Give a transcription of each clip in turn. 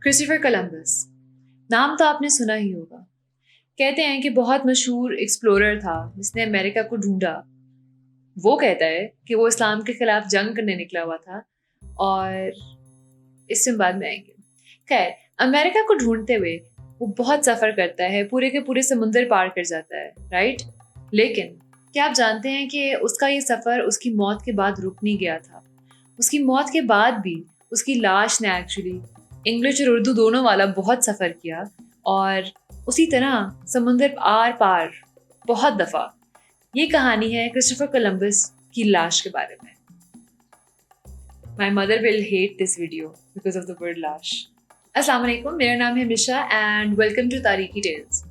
Christopher Columbus, नाम तो आपने सुना ही होगा। कहते हैं कि बहुत मशहूर एक्सप्लोरर था जिसने अमेरिका को ढूंढा। वो कहता है कि वो इस्लाम के खिलाफ जंग करने निकला हुआ था और इससे हम बाद में आएंगे। खैर, अमेरिका को ढूंढते हुए वो बहुत सफर करता है, पूरे के पूरे समुंदर पार कर जाता है, राइट। लेकिन क्या आप जानते हैं कि उसका ये सफर उसकी मौत के बाद रुक नहीं गया था। उसकी मौत के बाद भी उसकी लाश ने एक्चुअली इंग्लिश और उर्दू दोनों वाला बहुत सफ़र किया और उसी तरह समुंदर आर पार बहुत दफ़ा। ये कहानी है क्रिस्टोफर कोलंबस की लाश के बारे में। My mother will hate this video because of the word लाश। अस्सलाम वालेकुम, मेरा नाम है मिशा एंड वेलकम टू तारीखी टेल्स।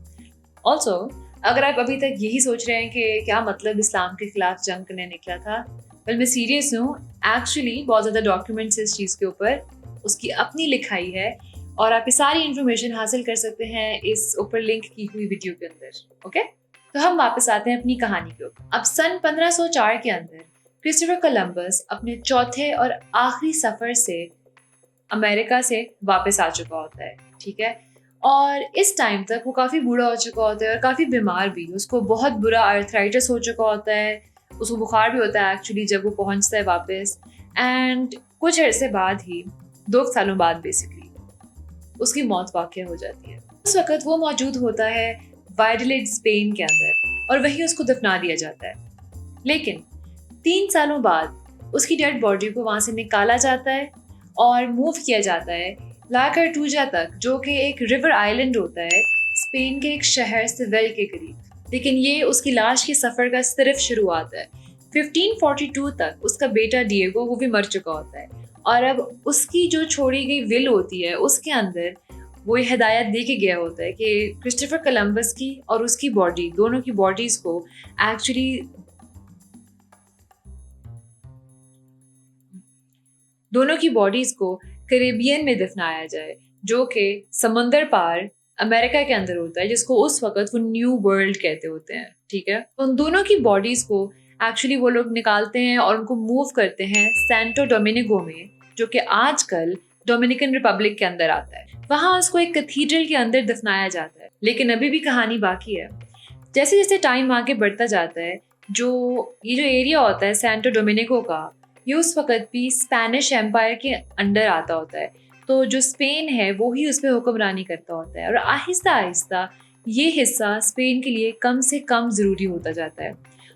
ऑल्सो, अगर आप अभी तक यही सोच रहे हैं कि क्या मतलब इस्लाम के खिलाफ जंग करने निकला था, वेल मैं सीरियस हूँ। एक्चुअली बहुत ज़्यादा डॉक्यूमेंट्स इस चीज़ के ऊपर, उसकी अपनी लिखाई है और आप ये सारी इन्फॉर्मेशन हासिल कर सकते हैं इस ऊपर लिंक की हुई वीडियो के अंदर। ओके, तो हम वापस आते हैं अपनी कहानी के ऊपर। अब सन 1504 के अंदर क्रिस्टोफर कोलंबस अपने चौथे और आखिरी सफ़र से अमेरिका से वापस आ चुका होता है, ठीक है। और इस टाइम तक वो काफ़ी बूढ़ा हो चुका होता है और काफ़ी बीमार भी। उसको बहुत बुरा आर्थराइटिस हो चुका होता है, उसको बुखार भी होता है एक्चुअली जब वो पहुंचता है वापस। एंड कुछ अरसे बाद ही, 2 सालों बाद बेसिकली, उसकी मौत वाक़या हो जाती है। उस वक़्त वो मौजूद होता है वाइडलेड, स्पेन के अंदर, और वहीं उसको दफना दिया जाता है। लेकिन 3 सालों बाद उसकी डेड बॉडी को वहाँ से निकाला जाता है और मूव किया जाता है ला कार्टूजा तक, जो कि एक रिवर आइलैंड होता है स्पेन के एक शहर सेविल के करीब। लेकिन ये उसकी लाश के सफ़र का सिर्फ शुरुआत है। 1542 तक उसका बेटा डिएगो, वो भी मर चुका होता है, और अब उसकी जो छोड़ी गई विल होती है उसके अंदर वो ये हिदायत दे के गया होता है कि क्रिस्टोफर कोलंबस की और उसकी बॉडी, दोनों की बॉडीज़ को एक्चुअली कैरेबियन में दफनाया जाए, जो कि समंदर पार अमेरिका के अंदर होता है, जिसको उस वक्त वो न्यू वर्ल्ड कहते होते हैं, ठीक है। उन दोनों की बॉडीज को एक्चुअली वो लोग निकालते हैं और उनको मूव करते हैं सैंटो डोमिनिगो में, जो कि आजकल डोमिनिकन रिपब्लिक के अंदर आता है। वहाँ उसको एक कैथीड्रल के अंदर दफनाया जाता है। लेकिन अभी भी कहानी बाकी है। जैसे जैसे टाइम आगे बढ़ता जाता है, ये जो एरिया होता है सैंटो डोमिनिगो का, ये उस वक्त भी स्पेनिश एम्पायर के अंडर आता होता है। तो जो स्पेन है वो ही उस पर हुक्मरानी करता होता है और आहिस्ता आहिस्ता ये हिस्सा स्पेन के लिए कम से कम ज़रूरी होता जाता है।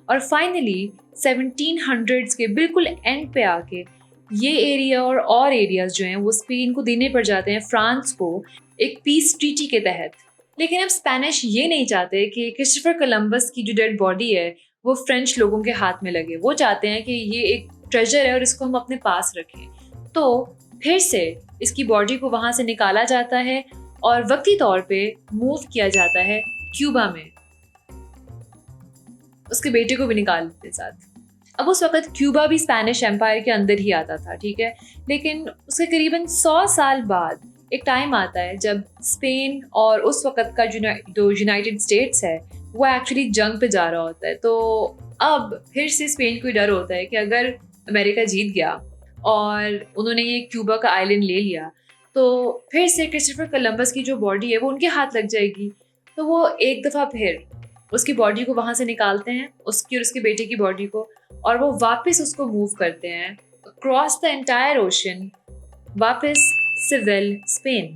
और फाइनली 1700s के बिल्कुल एंड पे आके ये एरिया और एरियाज जो हैं वो स्पेन को देने पड़ जाते हैं फ्रांस को, एक पीस ट्रीटी के तहत। लेकिन अब स्पेनिश ये नहीं चाहते कि क्रिस्टोफर कोलंबस की जो डेड बॉडी है वो फ्रेंच लोगों के हाथ में लगे। वो चाहते हैं कि ये एक ट्रेजर है और इसको हम अपने पास रखें। तो फिर से इसकी बॉडी को वहाँ से निकाला जाता है और वक्ती तौर पे मूव किया जाता है क्यूबा में। उसके बेटे को भी निकाल देते साथ। अब उस वक्त क्यूबा भी स्पेनिश एम्पायर के अंदर ही आता था, ठीक है। लेकिन उसके करीबन 100 साल बाद एक टाइम आता है जब स्पेन और उस वक्त का जो यूनाइटेड स्टेट्स है वो एक्चुअली जंग पे जा रहा होता है। तो अब फिर से स्पेन को डर होता है कि अगर अमेरिका जीत गया और उन्होंने ये क्यूबा का आइलैंड ले लिया तो फिर से क्रिस्टोफर कोलंबस की जो बॉडी है वो उनके हाथ लग जाएगी। तो वो एक दफ़ा फिर उसकी बॉडी को वहाँ से निकालते हैं, उसकी और उसके बेटे की बॉडी को, और वो वापस उसको मूव करते हैं अक्रॉस द एंटायर ओशन वापस सेविल, स्पेन।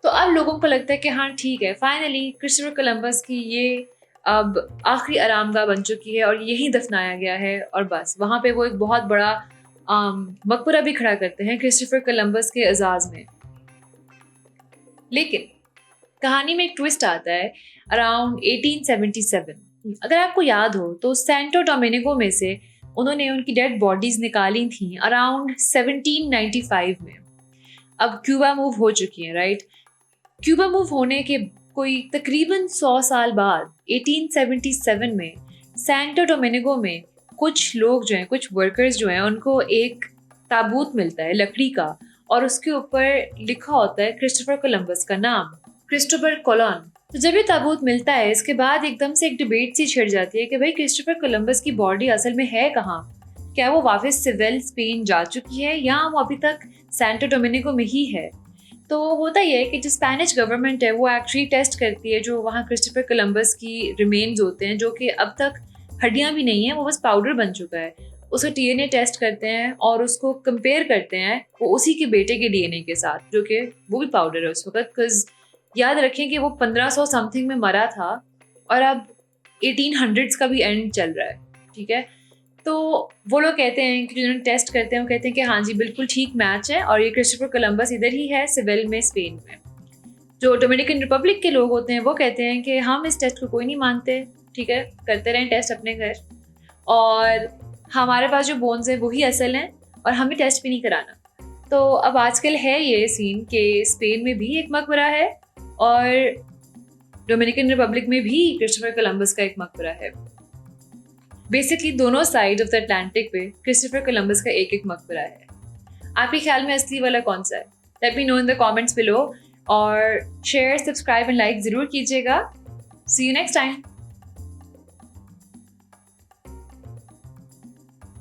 तो अब लोगों को लगता है कि हाँ ठीक है, फाइनली क्रिस्टोफर कोलंबस की ये अब आखिरी आरामगाह बन चुकी है और यही दफनाया गया है। और बस वहाँ पे वो एक बहुत बड़ा मकबरा भी खड़ा करते हैं क्रिस्टोफर कोलंबस के एजाज में। लेकिन कहानी में एक ट्विस्ट आता है अराउंड 1877। अगर आपको याद हो तो सैंटो डोमिनिगो में से उन्होंने उनकी डेड बॉडीज निकाली थी अराउंड 1795 में। अब क्यूबा मूव हो चुकी है, राइट। क्यूबा मूव होने के कोई तकरीबन 100 साल बाद 1877 में सैंटो डोमिनिगो में कुछ लोग जो हैं, कुछ वर्कर्स जो हैं, उनको एक ताबूत मिलता है लकड़ी का और उसके ऊपर लिखा होता है क्रिस्टोफर कोलंबस का नाम, क्रिस्टोफर कोलन। तो जब ये ताबूत मिलता है इसके बाद एकदम से एक डिबेट सी छिड़ जाती है कि भाई क्रिस्टोफर कोलंबस की बॉडी असल में है कहाँ। क्या वो वापस सेविल, स्पेन जा चुकी है या वो अभी तक सैंटो डोमिनिगो में ही है। तो होता ही है कि जो स्पेनिश गवर्नमेंट है वो एक्चुअली टेस्ट करती है जो वहाँ क्रिस्टोफर कोलंबस की रिमेन्स होते हैं, जो कि अब तक हड्डियाँ भी नहीं हैं, वो बस पाउडर बन चुका है। उसका डीएनए टेस्ट करते हैं और उसको कंपेयर करते हैं वो उसी के बेटे के डीएनए के साथ, जो कि वो भी पाउडर है उस वक्त। बिकॉज याद रखें कि वो 1500 समथिंग में मरा था और अब 1800s का भी एंड चल रहा है, ठीक है। तो वो लोग कहते हैं कि जिन्होंने टेस्ट करते हैं वो कहते हैं कि हाँ जी बिल्कुल ठीक मैच है और ये क्रिस्टोफर कोलंबस इधर ही है, सिविल में, स्पेन में। जो डोमिनिकन रिपब्लिक के लोग होते हैं वो कहते हैं कि हम इस टेस्ट को कोई नहीं मानते, ठीक है, करते रहें टेस्ट अपने घर, और हमारे पास जो बोन्स हैं वही असल हैं और हमें टेस्ट भी नहीं कराना। तो अब आजकल है ये सीन कि स्पेन में भी एक मकबरा है और डोमिनिकन रिपब्लिक में भी क्रिस्टोफर कोलंबस का एक मकबरा है। बेसिकली दोनों साइड ऑफ द अटलांटिक पे क्रिस्टोफर कोलंबस का एक एक मकबरा है। आपके ख्याल में असली वाला कौन सा है? Let me know in the comments below और शेयर, सब्सक्राइब एंड लाइक ज़रूर कीजिएगा। सी यू नेक्स्ट टाइम।